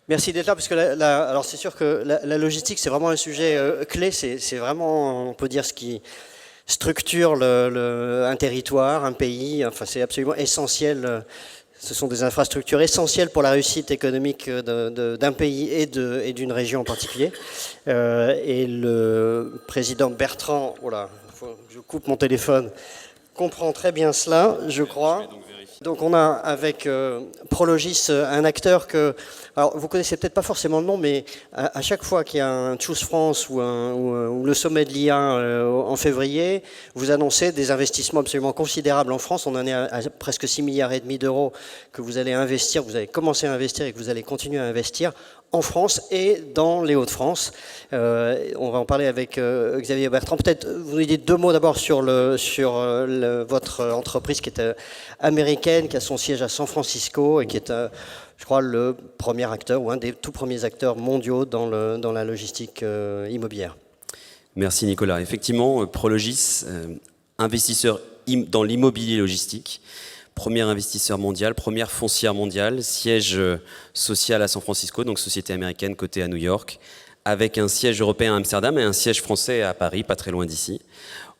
Merci d'être là, parce que alors c'est sûr que la logistique, c'est vraiment un sujet clé. C'est vraiment, on peut dire, ce qui structure un territoire, un pays. Enfin, c'est absolument essentiel. Ce sont des infrastructures essentielles pour la réussite économique d'un pays et d'une région en particulier. Et le président Bertrand, voilà, je coupe mon téléphone, comprend très bien cela, je crois. Donc on a avec Prologis un acteur que, alors vous connaissez peut-être pas forcément le nom, mais à chaque fois qu'il y a un Choose France ou le sommet de l'IA en février, vous annoncez des investissements absolument considérables en France. On en est à presque 6,5 milliards d'euros que vous allez investir, vous avez commencé à investir et que vous allez continuer à investir en France et dans les Hauts-de-France. On va en parler avec Xavier Bertrand. Peut-être vous nous dites deux mots d'abord sur votre entreprise qui est américaine, qui a son siège à San Francisco et qui est, je crois, le premier acteur ou un des tout premiers acteurs mondiaux dans la logistique immobilière. Merci Nicolas. Effectivement, Prologis, investisseur dans l'immobilier logistique, premier investisseur mondial, première foncière mondiale, siège social à San Francisco, donc société américaine cotée à New York, avec un siège européen à Amsterdam et un siège français à Paris, pas très loin d'ici.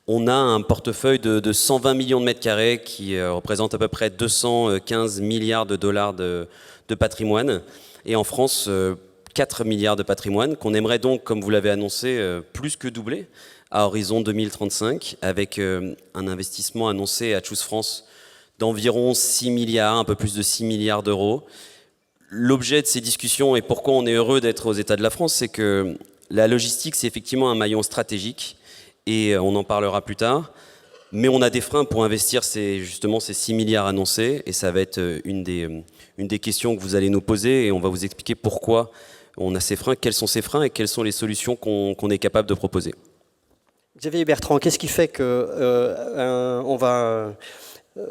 On a un portefeuille de 120 millions de mètres carrés qui représente à peu près 215 milliards de dollars de patrimoine. Et en France, 4 milliards de patrimoine qu'on aimerait donc, comme vous l'avez annoncé, plus que doubler à horizon 2035, avec un investissement annoncé à Choose France d'environ 6 milliards, un peu plus de 6 milliards d'euros. L'objet de ces discussions et pourquoi on est heureux d'être aux États de la France, c'est que la logistique, c'est effectivement un maillon stratégique et on en parlera plus tard. Mais on a des freins pour investir justement ces 6 milliards annoncés et ça va être une des questions que vous allez nous poser et on va vous expliquer pourquoi on a ces freins, quels sont ces freins et quelles sont les solutions qu'on est capable de proposer. Xavier Bertrand, qu'est-ce qui fait qu'on va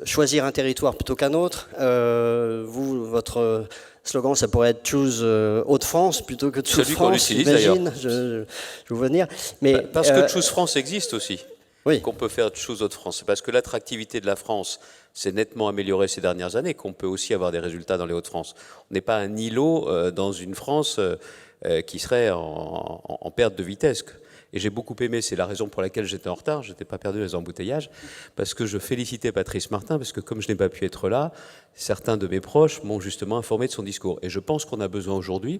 choisir un territoire plutôt qu'un autre? Votre slogan, ça pourrait être Choose Hauts-de-France plutôt que Choose France, j'imagine. Je vous vois venir. Mais parce que Choose France existe aussi. Oui. Qu'on peut faire Choose Hauts-de-France. C'est parce que l'attractivité de la France s'est nettement améliorée ces dernières années qu'on peut aussi avoir des résultats dans les Hauts-de-France. On n'est pas un îlot dans une France qui serait en perte de vitesse. Et j'ai beaucoup aimé, c'est la raison pour laquelle j'étais en retard, je n'étais pas perdu dans les embouteillages, parce que je félicitais Patrice Martin, parce que comme je n'ai pas pu être là, certains de mes proches m'ont justement informé de son discours. Et je pense qu'on a besoin aujourd'hui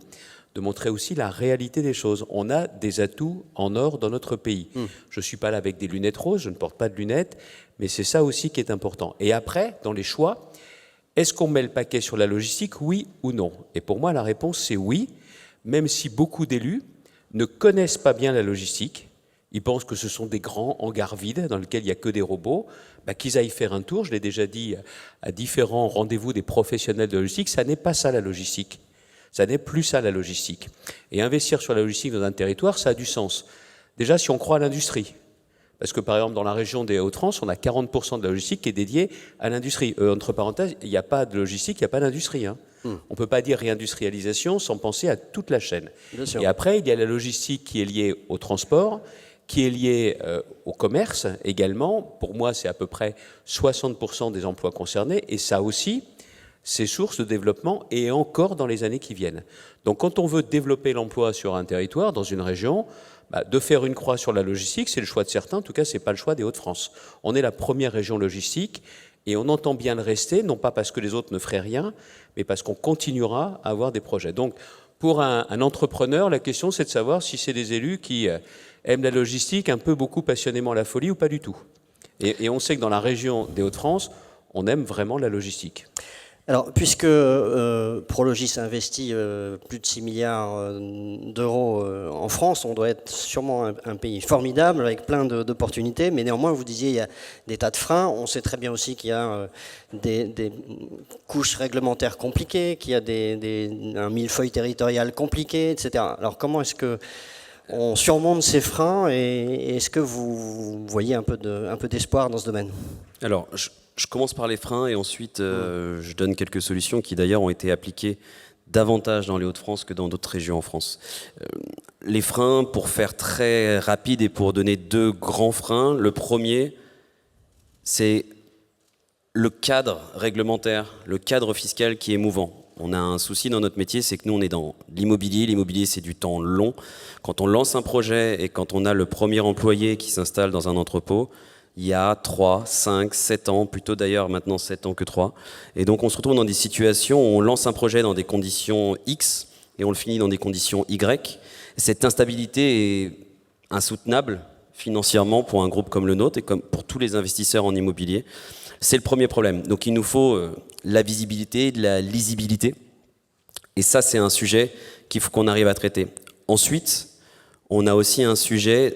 de montrer aussi la réalité des choses. On a des atouts en or dans notre pays. Je ne suis pas là avec des lunettes roses, je ne porte pas de lunettes, mais c'est ça aussi qui est important. Et après, dans les choix, est-ce qu'on met le paquet sur la logistique, oui ou non? Et pour moi, la réponse, c'est oui, même si beaucoup d'élus ne connaissent pas bien la logistique. Ils pensent que ce sont des grands hangars vides dans lesquels il n'y a que des robots. Qu'ils aillent faire un tour, je l'ai déjà dit à différents rendez-vous des professionnels de la logistique, ça n'est pas ça la logistique. Ça n'est plus ça la logistique. Et investir sur la logistique dans un territoire, ça a du sens. Déjà, si on croit à l'industrie, parce que par exemple dans la région des Hauts-de-France, on a 40% de la logistique qui est dédiée à l'industrie. Entre parenthèses, il n'y a pas de logistique, il n'y a pas d'industrie. On ne peut pas dire réindustrialisation sans penser à toute la chaîne. Et après, il y a la logistique qui est liée au transport, qui est liée au commerce également. Pour moi, c'est à peu près 60% des emplois concernés. Et ça aussi, c'est source de développement et encore dans les années qui viennent. Donc quand on veut développer l'emploi sur un territoire, dans une région, de faire une croix sur la logistique, c'est le choix de certains. En tout cas, ce n'est pas le choix des Hauts-de-France. On est la première région logistique. Et on entend bien le rester, non pas parce que les autres ne feraient rien, mais parce qu'on continuera à avoir des projets. Donc, pour un entrepreneur, la question, c'est de savoir si c'est des élus qui aiment la logistique un peu beaucoup passionnément la folie ou pas du tout. Et on sait que dans la région des Hauts-de-France, on aime vraiment la logistique. Alors, puisque Prologis a investi plus de 6 milliards d'euros en France, on doit être sûrement un pays formidable avec plein d'opportunités, mais néanmoins, vous disiez, il y a des tas de freins. On sait très bien aussi qu'il y a des couches réglementaires compliquées, qu'il y a un millefeuille territorial compliqué, etc. Alors, comment est-ce que on surmonte ces freins et est-ce que vous voyez un peu d'espoir dans ce domaine? Alors, je commence par les freins et ensuite je donne quelques solutions qui d'ailleurs ont été appliquées davantage dans les Hauts-de-France que dans d'autres régions en France. Les freins, pour faire très rapide et pour donner deux grands freins, le premier, c'est le cadre réglementaire, le cadre fiscal qui est mouvant. On a un souci dans notre métier, c'est que nous, on est dans l'immobilier. L'immobilier, c'est du temps long. Quand on lance un projet et quand on a le premier employé qui s'installe dans un entrepôt, il y a 3, 5, 7 ans, plutôt d'ailleurs maintenant 7 ans que 3. Et donc on se retrouve dans des situations où on lance un projet dans des conditions X et on le finit dans des conditions Y. Cette instabilité est insoutenable financièrement pour un groupe comme le nôtre et comme pour tous les investisseurs en immobilier. C'est le premier problème. Donc il nous faut la visibilité, de la lisibilité. Et ça, c'est un sujet qu'il faut qu'on arrive à traiter. Ensuite, on a aussi un sujet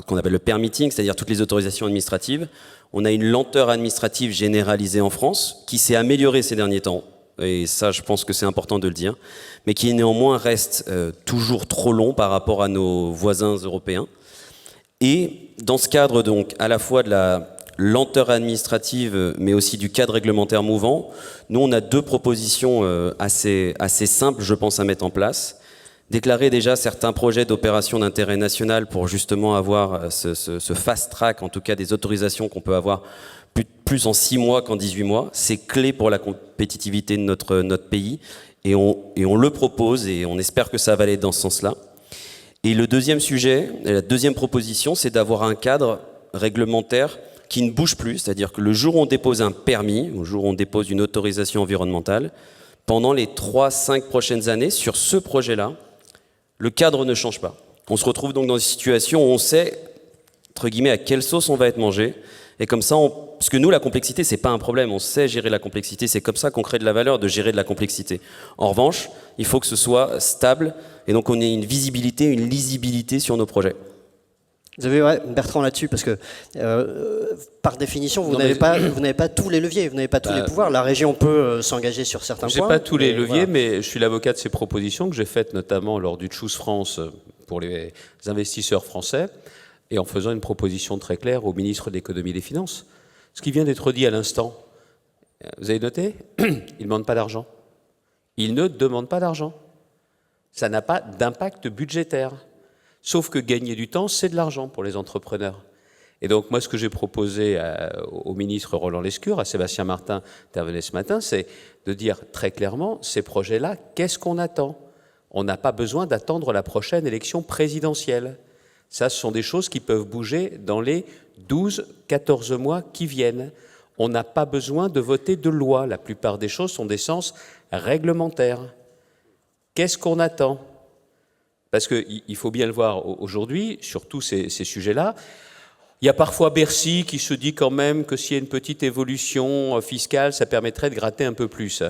qu'on appelle le permitting, c'est-à-dire toutes les autorisations administratives. On a une lenteur administrative généralisée en France qui s'est améliorée ces derniers temps, et ça je pense que c'est important de le dire, mais qui néanmoins reste toujours trop long par rapport à nos voisins européens. Et dans ce cadre donc à la fois de la lenteur administrative mais aussi du cadre réglementaire mouvant, nous on a 2 propositions assez simples je pense à mettre en place. Déclarer déjà certains projets d'opération d'intérêt national pour justement avoir ce fast track, en tout cas des autorisations qu'on peut avoir plus en 6 mois qu'en 18 mois. C'est clé pour la compétitivité de notre pays et on le propose et on espère que ça va aller dans ce sens-là. Et le deuxième sujet, la deuxième proposition, c'est d'avoir un cadre réglementaire qui ne bouge plus, c'est-à-dire que le jour où on dépose un permis, le jour où on dépose une autorisation environnementale, pendant les 3-5 prochaines années, sur ce projet-là, le cadre ne change pas. On se retrouve donc dans une situation où on sait, entre guillemets, à quelle sauce on va être mangé. Et comme ça, parce que nous, la complexité, c'est pas un problème. On sait gérer la complexité. C'est comme ça qu'on crée de la valeur, de gérer de la complexité. En revanche, il faut que ce soit stable. Et donc, on ait une visibilité, une lisibilité sur nos projets. Vous avez Bertrand là-dessus, parce que par définition, vous n'avez pas tous les leviers, vous n'avez pas tous les pouvoirs. La région peut s'engager sur certains points. Je n'ai pas tous les leviers, mais je suis l'avocat de ces propositions que j'ai faites notamment lors du Choose France pour les investisseurs français, et en faisant une proposition très claire au ministre de l'Économie et des Finances. Ce qui vient d'être dit à l'instant, vous avez noté, il ne demande pas d'argent. Il ne demande pas d'argent. Ça n'a pas d'impact budgétaire. Sauf que gagner du temps, c'est de l'argent pour les entrepreneurs. Et donc, moi, ce que j'ai proposé au ministre Roland Lescure, à Sébastien Martin, intervenait ce matin, c'est de dire très clairement, ces projets-là, qu'est-ce qu'on attend ? On n'a pas besoin d'attendre la prochaine élection présidentielle. Ça, ce sont des choses qui peuvent bouger dans les 12-14 mois qui viennent. On n'a pas besoin de voter de loi. La plupart des choses sont d'essence réglementaire. Qu'est-ce qu'on attend ? Parce qu'il faut bien le voir aujourd'hui, sur tous ces sujets-là, il y a parfois Bercy qui se dit quand même que s'il y a une petite évolution fiscale, ça permettrait de gratter un peu plus.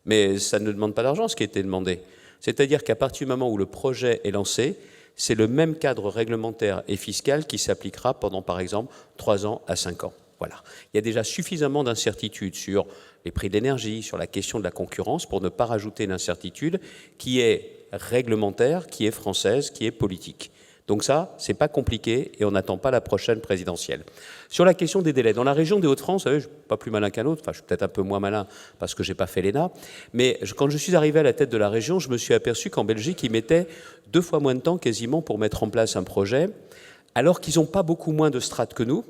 Mais ça ne demande pas d'argent, ce qui a été demandé. C'est-à-dire qu'à partir du moment où le projet est lancé, c'est le même cadre réglementaire et fiscal qui s'appliquera pendant, par exemple, 3 ans à 5 ans. Voilà. Il y a déjà suffisamment d'incertitudes sur les prix de l'énergie, sur la question de la concurrence, pour ne pas rajouter une incertitude qui est réglementaire, qui est française, qui est politique. Donc ça, c'est pas compliqué et on n'attend pas la prochaine présidentielle. Sur la question des délais, dans la région des Hauts-de-France, vous savez, je ne suis pas plus malin qu'un autre, enfin je suis peut-être un peu moins malin parce que je n'ai pas fait l'ENA, mais quand je suis arrivé à la tête de la région, je me suis aperçu qu'en Belgique, ils mettaient 2 fois moins de temps quasiment pour mettre en place un projet, alors qu'ils n'ont pas beaucoup moins de strates que nous.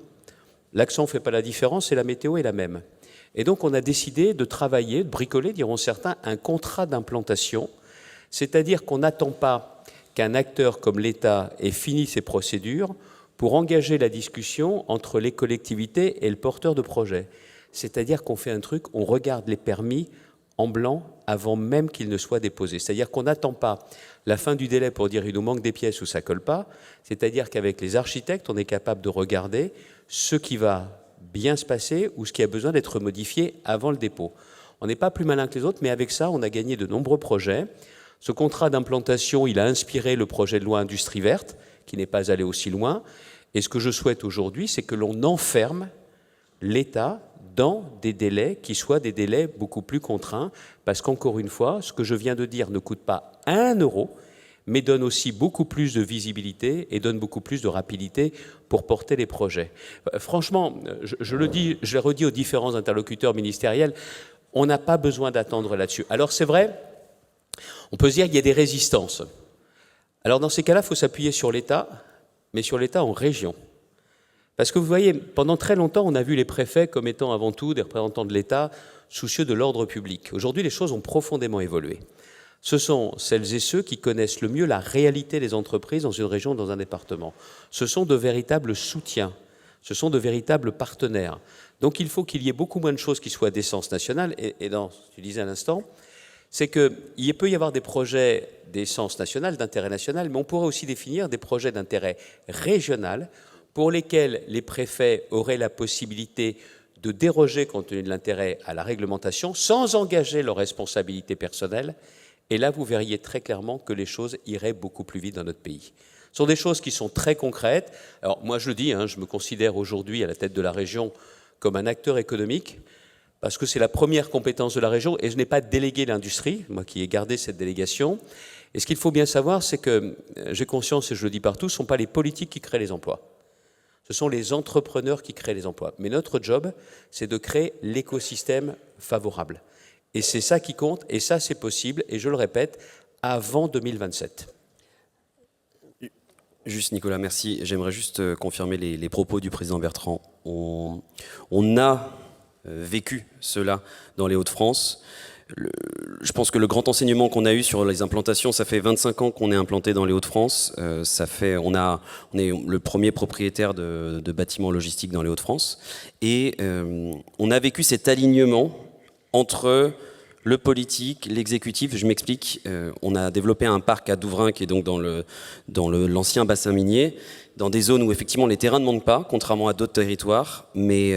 L'accent ne fait pas la différence et la météo est la même. Et donc on a décidé de travailler, de bricoler, diront certains, un contrat d'implantation. C'est-à-dire qu'on n'attend pas qu'un acteur comme l'État ait fini ses procédures pour engager la discussion entre les collectivités et le porteur de projet. C'est-à-dire qu'on fait un truc, on regarde les permis en blanc avant même qu'ils ne soient déposés. C'est-à-dire qu'on n'attend pas la fin du délai pour dire il nous manque des pièces ou ça colle pas. C'est-à-dire qu'avec les architectes, on est capable de regarder ce qui va bien se passer ou ce qui a besoin d'être modifié avant le dépôt. On n'est pas plus malin que les autres, mais avec ça, on a gagné de nombreux projets. Ce contrat d'implantation, il a inspiré le projet de loi Industrie verte, qui n'est pas allé aussi loin. Et ce que je souhaite aujourd'hui, c'est que l'on enferme l'État dans des délais qui soient des délais beaucoup plus contraints, parce qu'encore une fois, ce que je viens de dire ne coûte pas 1 euro, mais donne aussi beaucoup plus de visibilité et donne beaucoup plus de rapidité pour porter les projets. Franchement, je le redis aux différents interlocuteurs ministériels, on n'a pas besoin d'attendre là-dessus. Alors c'est vrai, on peut se dire qu'il y a des résistances. Alors dans ces cas-là, il faut s'appuyer sur l'État, mais sur l'État en région. Parce que vous voyez, pendant très longtemps, on a vu les préfets comme étant avant tout des représentants de l'État soucieux de l'ordre public. Aujourd'hui, les choses ont profondément évolué. Ce sont celles et ceux qui connaissent le mieux la réalité des entreprises dans une région, dans un département. Ce sont de véritables soutiens, ce sont de véritables partenaires. Donc il faut qu'il y ait beaucoup moins de choses qui soient d'essence nationale. Et dans ce que tu disais à l'instant, c'est qu'il peut y avoir des projets d'essence nationale, d'intérêt national, mais on pourrait aussi définir des projets d'intérêt régional pour lesquels les préfets auraient la possibilité de déroger, compte tenu de l'intérêt, à la réglementation, sans engager leur responsabilité personnelle. Et là, vous verriez très clairement que les choses iraient beaucoup plus vite dans notre pays. Ce sont des choses qui sont très concrètes. Alors moi, je le dis, je me considère aujourd'hui à la tête de la région comme un acteur économique, parce que c'est la première compétence de la région, et je n'ai pas délégué l'industrie, moi qui ai gardé cette délégation. Et ce qu'il faut bien savoir, c'est que, j'ai conscience, et je le dis partout, ce ne sont pas les politiques qui créent les emplois. Ce sont les entrepreneurs qui créent les emplois. Mais notre job, c'est de créer l'écosystème favorable. Et c'est ça qui compte, et ça c'est possible, et je le répète, avant 2027. Juste Nicolas, merci. J'aimerais juste confirmer les propos du président Bertrand. On a vécu cela dans les Hauts-de-France. Je pense que le grand enseignement qu'on a eu sur les implantations, ça fait 25 ans qu'on est implanté dans les Hauts-de-France. On est le premier propriétaire de bâtiments logistiques dans les Hauts-de-France. Et on a vécu cet alignement entre le politique, l'exécutif. Je m'explique. On a développé un parc à Douvrin, qui est donc dans l'ancien bassin minier, dans des zones où effectivement les terrains ne manquent pas, contrairement à d'autres territoires. Mais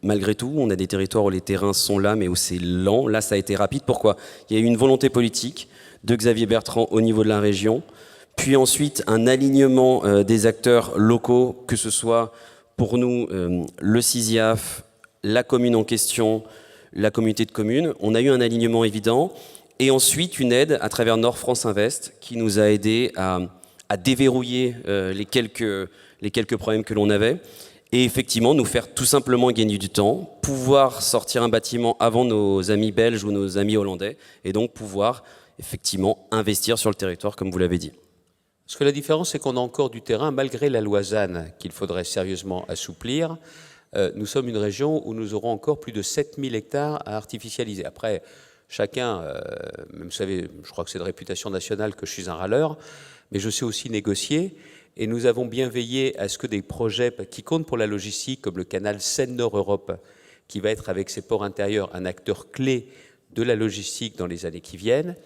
malgré tout, on a des territoires où les terrains sont là, mais où c'est lent. Là, ça a été rapide. Pourquoi ? Il y a eu une volonté politique de Xavier Bertrand au niveau de la région, puis ensuite un alignement des acteurs locaux, que ce soit pour nous le CISIAF, la commune en question, la communauté de communes. On a eu un alignement évident, et ensuite une aide à travers Nord France Invest qui nous a aidé à déverrouiller les quelques problèmes que l'on avait, et effectivement nous faire tout simplement gagner du temps, pouvoir sortir un bâtiment avant nos amis belges ou nos amis hollandais, et donc pouvoir effectivement investir sur le territoire comme vous l'avez dit. Parce que la différence, c'est qu'on a encore du terrain, malgré la loi ZAN qu'il faudrait sérieusement assouplir. Nous sommes une région où nous aurons encore plus de 7000 hectares à artificialiser. Après, chacun, même vous savez, je crois que c'est de réputation nationale que je suis un râleur, mais je sais aussi négocier. Et nous avons bien veillé à ce que des projets qui comptent pour la logistique, comme le canal Seine-Nord-Europe, qui va être avec ses ports intérieurs un acteur clé de la logistique dans les années qui viennent,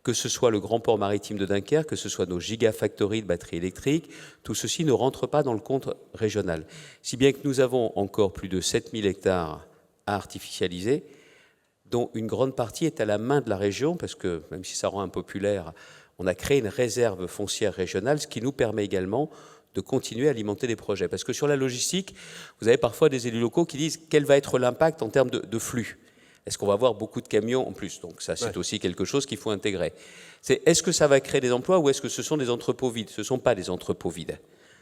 que ce soit le grand port maritime de Dunkerque, que ce soit nos gigafactories de batteries électriques, tout ceci ne rentre pas dans le compte régional. Si bien que nous avons encore plus de 7000 hectares à artificialiser, dont une grande partie est à la main de la région, parce que même si ça rend impopulaire, on a créé une réserve foncière régionale, ce qui nous permet également de continuer à alimenter des projets. Parce que sur la logistique, vous avez parfois des élus locaux qui disent quel va être l'impact en termes de flux. Est-ce qu'on va avoir beaucoup de camions en plus? Donc ça, c'est aussi quelque chose qu'il faut intégrer. Est-ce que ça va créer des emplois ou est-ce que ce sont des entrepôts vides? Ce ne sont pas des entrepôts vides.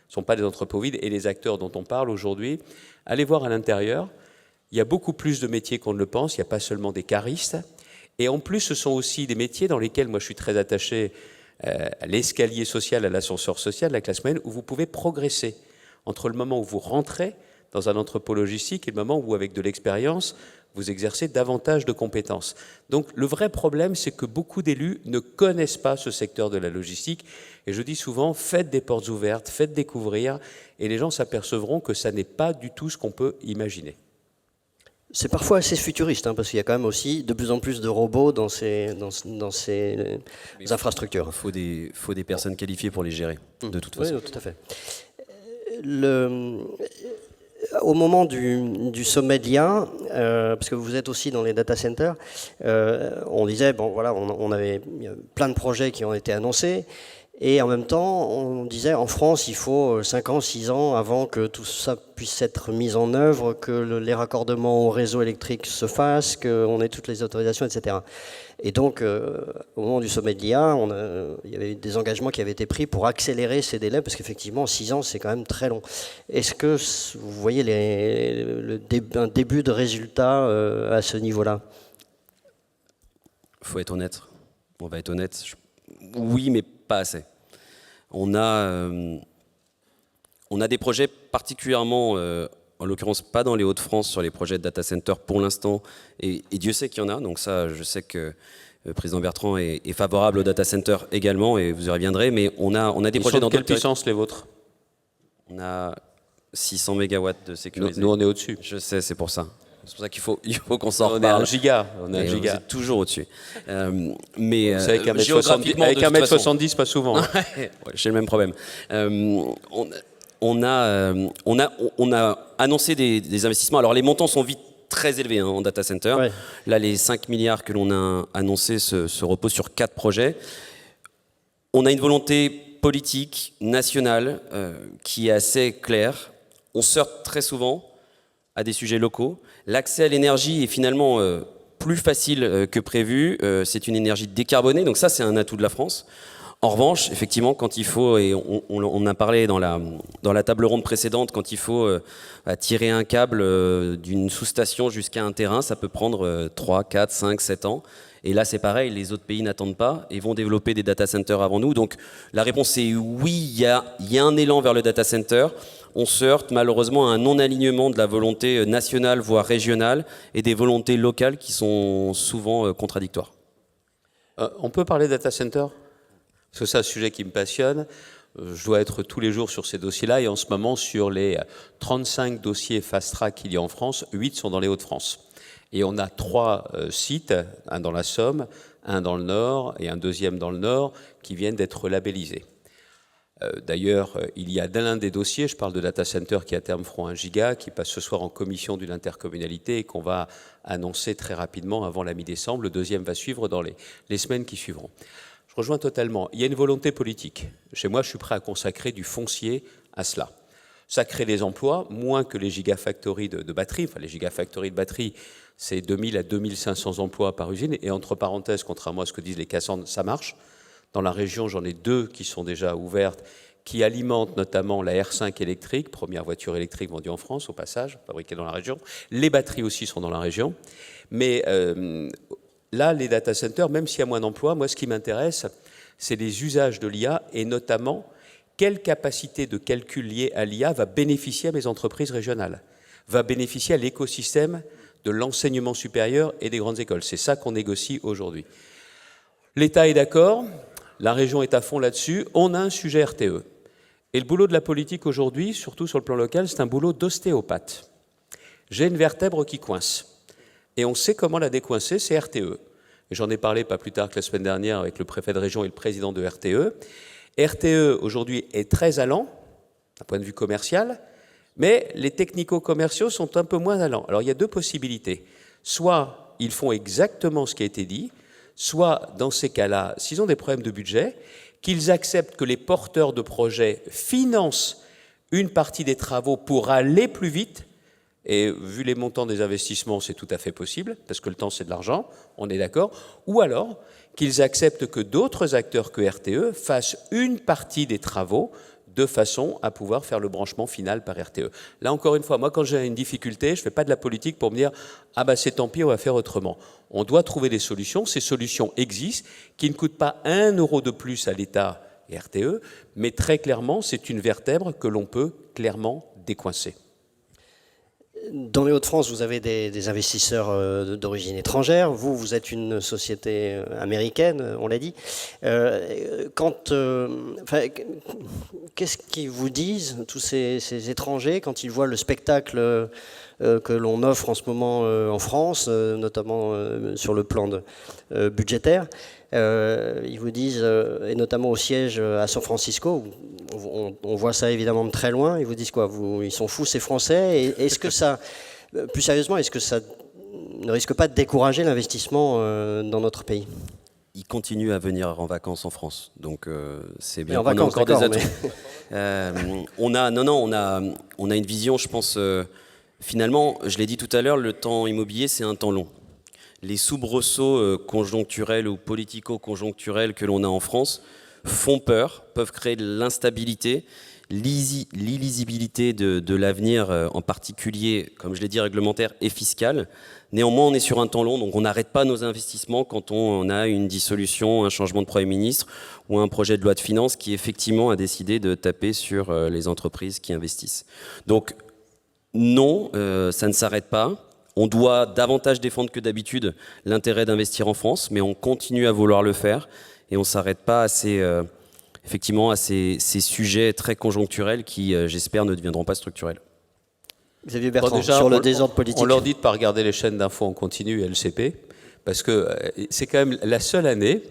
Ce ne sont pas des entrepôts vides. Et les acteurs dont on parle aujourd'hui, allez voir à l'intérieur, il y a beaucoup plus de métiers qu'on ne le pense. Il n'y a pas seulement des caristes. Et en plus, ce sont aussi des métiers dans lesquels moi je suis très attaché à l'escalier social, à l'ascenseur social, la classe moyenne, où vous pouvez progresser entre le moment où vous rentrez dans un entrepôt logistique et le moment où, avec de l'expérience, vous exercez davantage de compétences. Donc le vrai problème, c'est que beaucoup d'élus ne connaissent pas ce secteur de la logistique. Et je dis souvent, faites des portes ouvertes, faites découvrir, et les gens s'apercevront que ça n'est pas du tout ce qu'on peut imaginer. C'est parfois assez futuriste, parce qu'il y a quand même aussi de plus en plus de robots dans ces infrastructures. Il faut des personnes qualifiées pour les gérer, de toute façon. Oui, tout à fait. Au moment du sommet de l'IA, parce que vous êtes aussi dans les data centers, on disait, on avait plein de projets qui ont été annoncés, et en même temps, on disait, en France, il faut 5 ans, 6 ans avant que tout ça puisse être mis en œuvre, que les raccordements au réseau électrique se fassent, qu'on ait toutes les autorisations, etc. Et donc, au moment du sommet de l'IA, il y avait des engagements qui avaient été pris pour accélérer ces délais, parce qu'effectivement, 6 ans, c'est quand même très long. Est-ce que vous voyez un début de résultat à ce niveau-là? Il faut être honnête. On va être honnête. Oui, mais pas assez. On On a des projets particulièrement, en l'occurrence pas dans les Hauts-de-France, sur les projets de data center pour l'instant, et Dieu sait qu'il y en a, donc ça je sais que le président Bertrand est favorable au data center également, et vous y reviendrez, mais on a des projets dans quelle d'autres puissance les vôtres? On a 600 mégawatts de sécurité. Nous on est au-dessus. Je sais, c'est pour ça. C'est pour ça qu'il faut qu'on s'en On est reparle. un giga. On est un Et giga. vous êtes toujours au-dessus. Mais C'est avec 1m70, géographiquement, avec de toute façon. 1m70 pas souvent. Hein. Ouais, j'ai le même problème. On a annoncé des investissements. Alors les montants sont vite très élevés en data center. Ouais. Là, les 5 milliards que l'on a annoncés se reposent sur 4 projets. On a une volonté politique, nationale, qui est assez claire. On se heurte très souvent à des sujets locaux. L'accès à l'énergie est finalement plus facile que prévu. C'est une énergie décarbonée, donc ça c'est un atout de la France. En revanche, effectivement, quand il faut, et on a parlé dans la table ronde précédente, quand il faut tirer un câble d'une sous-station jusqu'à un terrain, ça peut prendre 3, 4, 5, 7 ans. Et là, c'est pareil, les autres pays n'attendent pas et vont développer des data centers avant nous. Donc la réponse est oui, il y a un élan vers le data center. On se heurte malheureusement à un non-alignement de la volonté nationale, voire régionale, et des volontés locales qui sont souvent contradictoires. On peut parler data center? Parce que c'est un sujet qui me passionne. Je dois être tous les jours sur ces dossiers-là, et en ce moment, sur les 35 dossiers fast-track qu'il y a en France, 8 sont dans les Hauts-de-France. Et on a 3 sites, un dans la Somme, un dans le Nord et un deuxième dans le Nord, qui viennent d'être labellisés. D'ailleurs, il y a dans l'un des dossiers, je parle de data center qui à terme feront 1 giga, qui passe ce soir en commission d'une intercommunalité et qu'on va annoncer très rapidement avant la mi-décembre. Le deuxième va suivre dans les semaines qui suivront. Je rejoins totalement. Il y a une volonté politique. Chez moi, je suis prêt à consacrer du foncier à cela. Ça crée des emplois, moins que les gigafactories de batterie. Enfin, les gigafactories de batterie, c'est 2000 à 2500 emplois par usine. Et entre parenthèses, contrairement à ce que disent les Cassandres, ça marche. Dans la région, j'en ai 2 qui sont déjà ouvertes, qui alimentent notamment la R5 électrique, première voiture électrique vendue en France, au passage, fabriquée dans la région. Les batteries aussi sont dans la région. Mais là, les data centers, même s'il y a moins d'emplois, moi, ce qui m'intéresse, c'est les usages de l'IA, et notamment, quelle capacité de calcul liée à l'IA va bénéficier à mes entreprises régionales, va bénéficier à l'écosystème de l'enseignement supérieur et des grandes écoles. C'est ça qu'on négocie aujourd'hui. L'État est d'accord, la région est à fond là-dessus, on a un sujet RTE. Et le boulot de la politique aujourd'hui, surtout sur le plan local, c'est un boulot d'ostéopathe. J'ai une vertèbre qui coince. Et on sait comment la décoincer, c'est RTE. Et j'en ai parlé pas plus tard que la semaine dernière avec le préfet de région et le président de RTE. RTE, aujourd'hui, est très allant, d'un point de vue commercial, mais les technico-commerciaux sont un peu moins allants. Alors, il y a 2 possibilités. Soit ils font exactement ce qui a été dit, soit, dans ces cas-là, s'ils ont des problèmes de budget, qu'ils acceptent que les porteurs de projets financent une partie des travaux pour aller plus vite. Et vu les montants des investissements, c'est tout à fait possible, parce que le temps, c'est de l'argent, on est d'accord. Ou alors qu'ils acceptent que d'autres acteurs que RTE fassent une partie des travaux de façon à pouvoir faire le branchement final par RTE. Là, encore une fois, moi, quand j'ai une difficulté, je ne fais pas de la politique pour me dire « Ah ben c'est tant pis, on va faire autrement ». On doit trouver des solutions. Ces solutions existent, qui ne coûtent pas 1 euro de plus à l'État et RTE, mais très clairement, c'est une vertèbre que l'on peut clairement décoincer. Dans les Hauts-de-France, vous avez des investisseurs d'origine étrangère. Vous êtes une société américaine, on l'a dit. Qu'est-ce qu'ils vous disent, tous ces étrangers, quand ils voient le spectacle que l'on offre en ce moment en France, notamment sur le plan budgétaire? Ils vous disent, et notamment au siège à San Francisco, on voit ça évidemment de très loin, ils vous disent quoi? Ils sont fous ces Français, et est-ce que ça, plus sérieusement, est-ce que ça ne risque pas de décourager l'investissement dans notre pays? Ils continuent à venir en vacances en France, donc c'est bien. En vacances, encore des atouts. Mais... on a une vision, je pense, finalement, je l'ai dit tout à l'heure, le temps immobilier, c'est un temps long. Les soubresauts conjoncturels ou politico-conjoncturels que l'on a en France font peur, peuvent créer de l'instabilité. l'illisibilité de l'avenir, en particulier, comme je l'ai dit, réglementaire et fiscal. Néanmoins, on est sur un temps long, donc on n'arrête pas nos investissements quand on a une dissolution, un changement de Premier ministre ou un projet de loi de finances qui, effectivement, a décidé de taper sur les entreprises qui investissent. Donc, non, ça ne s'arrête pas. On doit davantage défendre que d'habitude l'intérêt d'investir en France, mais on continue à vouloir le faire et on ne s'arrête pas à effectivement à ces sujets très conjoncturels qui, j'espère, ne deviendront pas structurels. Xavier Bertrand, Déjà, sur le désordre politique. On leur dit de ne pas regarder les chaînes d'infos en continu et LCP, parce que c'est quand même la seule année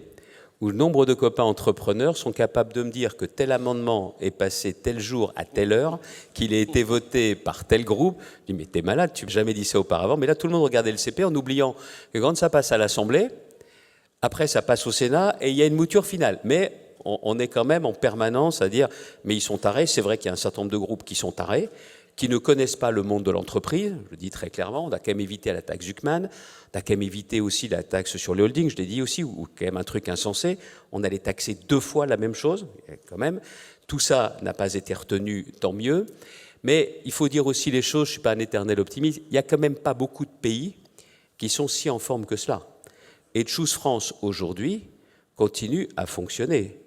où le nombre de copains entrepreneurs sont capables de me dire que tel amendement est passé tel jour à telle heure, qu'il a été voté par tel groupe. Je dis, mais t'es malade, tu m'as jamais dit ça auparavant. Mais là, tout le monde regardait le CP en oubliant que quand ça passe à l'Assemblée, après ça passe au Sénat et il y a une mouture finale. Mais on est quand même en permanence à dire, mais ils sont tarés. C'est vrai qu'il y a un certain nombre de groupes qui sont tarés, qui ne connaissent pas le monde de l'entreprise, je le dis très clairement, on a quand même évité la taxe Zuckman, on a quand même évité aussi la taxe sur les holdings, je l'ai dit aussi, ou quand même un truc insensé, on allait taxer 2 fois la même chose, quand même. Tout ça n'a pas été retenu, tant mieux. Mais il faut dire aussi les choses, je ne suis pas un éternel optimiste, il n'y a quand même pas beaucoup de pays qui sont si en forme que cela. Et Choose France, aujourd'hui, continue à fonctionner.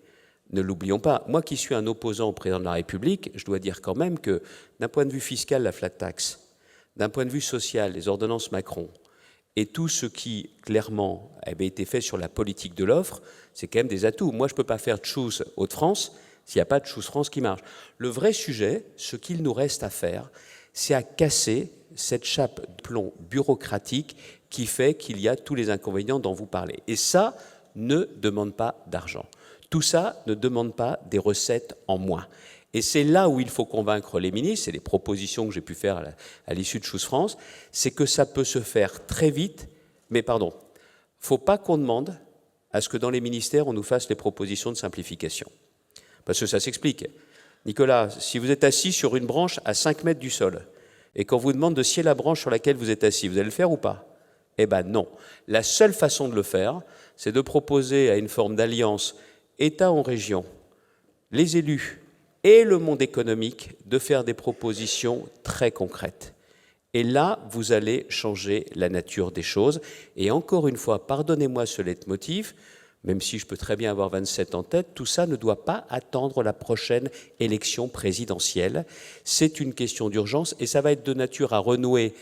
Ne l'oublions pas. Moi qui suis un opposant au président de la République, je dois dire quand même que d'un point de vue fiscal, la flat tax, d'un point de vue social, les ordonnances Macron, et tout ce qui, clairement, avait été fait sur la politique de l'offre, c'est quand même des atouts. Moi, je ne peux pas faire Choose Hauts-de-France s'il n'y a pas de Choose France qui marche. Le vrai sujet, ce qu'il nous reste à faire, c'est à casser cette chape de plomb bureaucratique qui fait qu'il y a tous les inconvénients dont vous parlez. Et ça ne demande pas d'argent. Tout ça ne demande pas des recettes en moins. Et c'est là où il faut convaincre les ministres, c'est les propositions que j'ai pu faire à l'issue de Choose France, c'est que ça peut se faire très vite, mais pardon, il ne faut pas qu'on demande à ce que dans les ministères, on nous fasse les propositions de simplification. Parce que ça s'explique. Nicolas, si vous êtes assis sur une branche à 5 mètres du sol, et qu'on vous demande de scier la branche sur laquelle vous êtes assis, vous allez le faire ou pas? Eh bien non. La seule façon de le faire, c'est de proposer à une forme d'alliance État en région, les élus et le monde économique de faire des propositions très concrètes. Et là, vous allez changer la nature des choses. Et encore une fois, pardonnez-moi ce leitmotiv, même si je peux très bien avoir 27 en tête, tout ça ne doit pas attendre la prochaine élection présidentielle. C'est une question d'urgence et ça va être de nature à renouer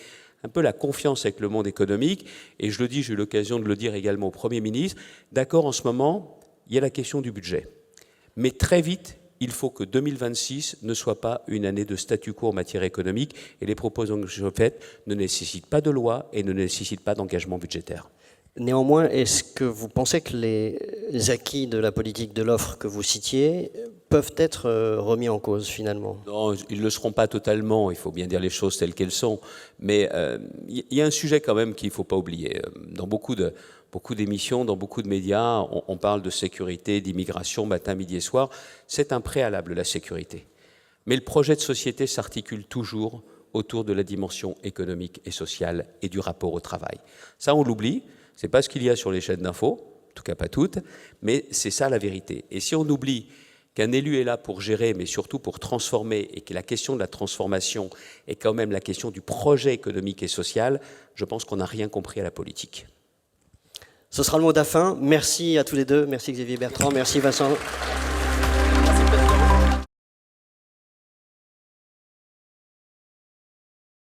un peu la confiance avec le monde économique. Et je le dis, j'ai eu l'occasion de le dire également au Premier ministre, d'accord, en ce moment, il y a la question du budget. Mais très vite, il faut que 2026 ne soit pas une année de statu quo en matière économique et les propositions que je fais ne nécessitent pas de loi et ne nécessitent pas d'engagement budgétaire. Néanmoins, est-ce que vous pensez que les acquis de la politique de l'offre que vous citiez peuvent être remis en cause finalement? Non, ils ne le seront pas totalement, il faut bien dire les choses telles qu'elles sont, mais il y a un sujet quand même qu'il ne faut pas oublier. Dans beaucoup d'émissions, dans beaucoup de médias, on parle de sécurité, d'immigration, matin, midi et soir. C'est un préalable, la sécurité. Mais le projet de société s'articule toujours autour de la dimension économique et sociale et du rapport au travail. Ça, on l'oublie. Ce n'est pas ce qu'il y a sur les chaînes d'infos, en tout cas pas toutes, mais c'est ça la vérité. Et si on oublie qu'un élu est là pour gérer, mais surtout pour transformer, et que la question de la transformation est quand même la question du projet économique et social, je pense qu'on n'a rien compris à la politique. Ce sera le mot de la fin. Merci à tous les deux. Merci Xavier Bertrand. Merci Vincent